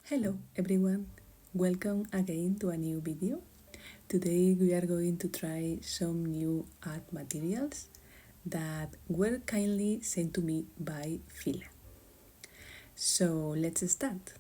Hello everyone, welcome again to a new video. Today we are going to try some new art materials that were kindly sent to me by Fila. So let's start.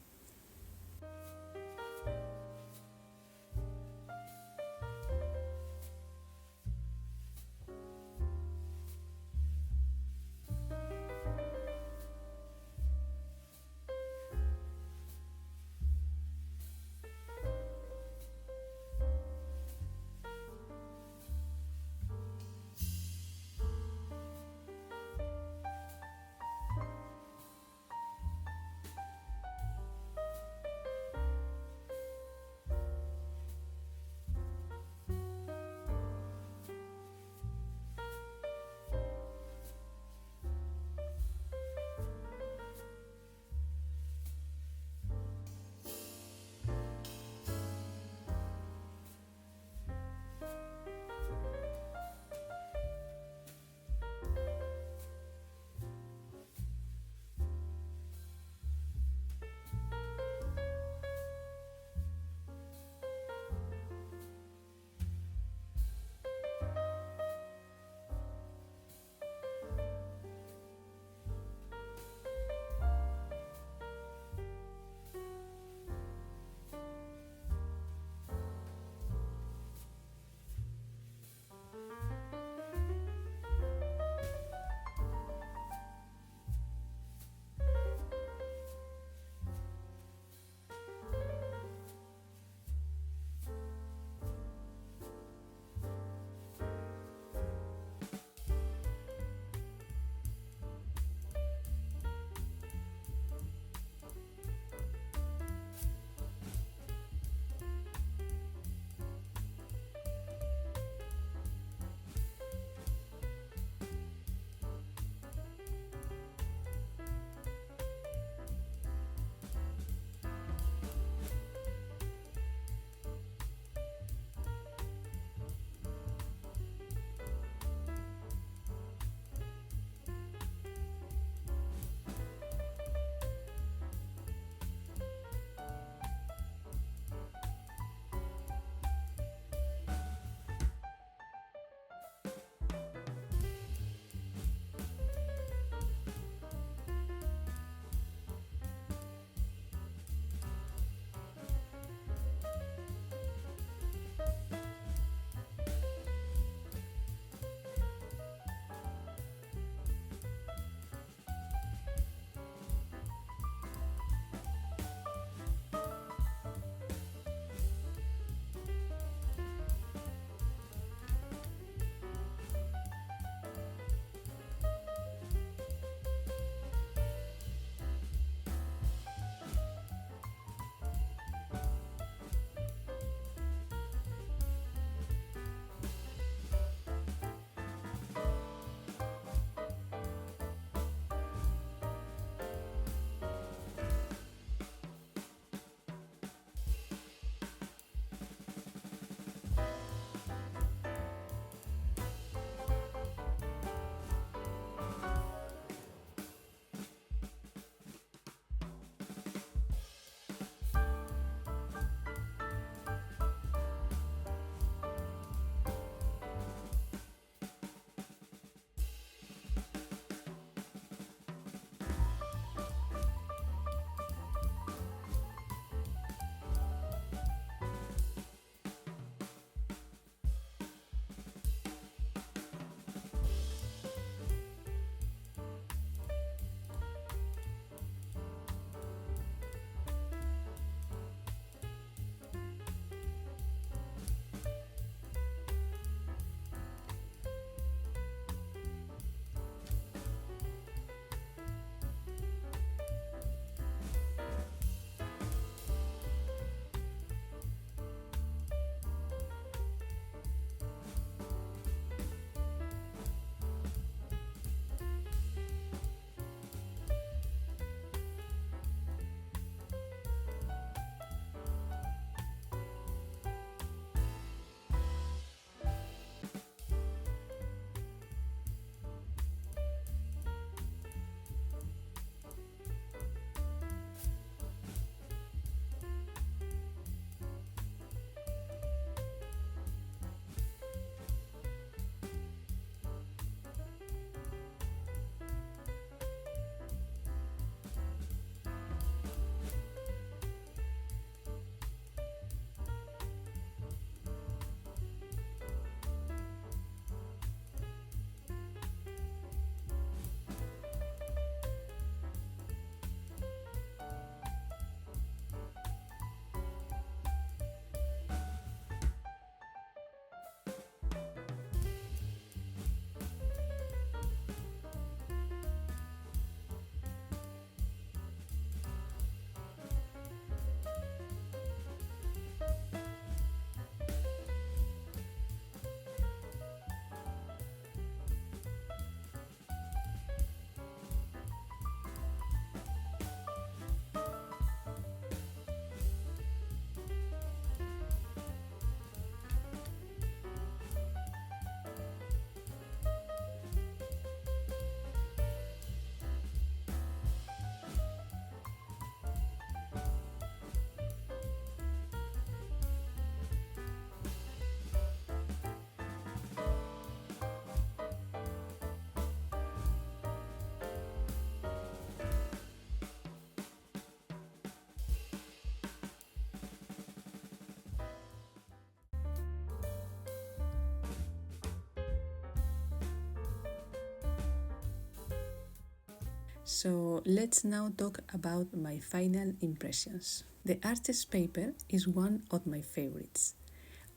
So let's now talk about my final impressions. The artist paper is one of my favorites,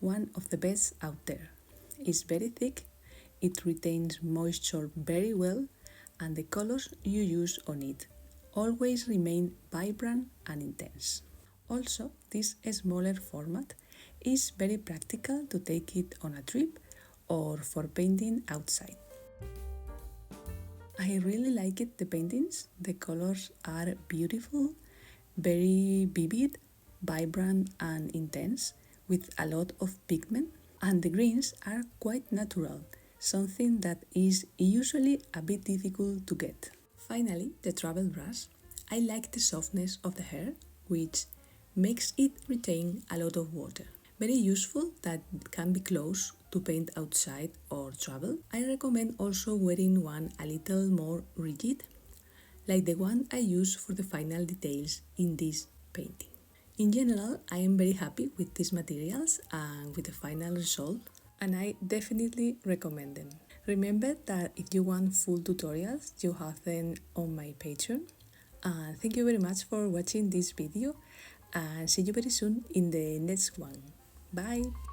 one of the best out there. It's very thick, it retains moisture very well, and the colors you use on it always remain vibrant and intense. Also, this smaller format is very practical to take it on a trip or for painting outside. I really like it, the paintings. The colors are beautiful, very vivid, vibrant and intense with a lot of pigment, and the greens are quite natural, something that is usually a bit difficult to get. Finally, the travel brush. I like the softness of the hair, which makes it retain a lot of water. Very useful that can be close to paint outside or travel. I recommend also wearing one a little more rigid, like the one I use for the final details in this painting. In general, I am very happy with these materials and with the final result, and I definitely recommend them. Remember that if you want full tutorials, you have them on my Patreon. Thank you very much for watching this video and see you very soon in the next one. Bye!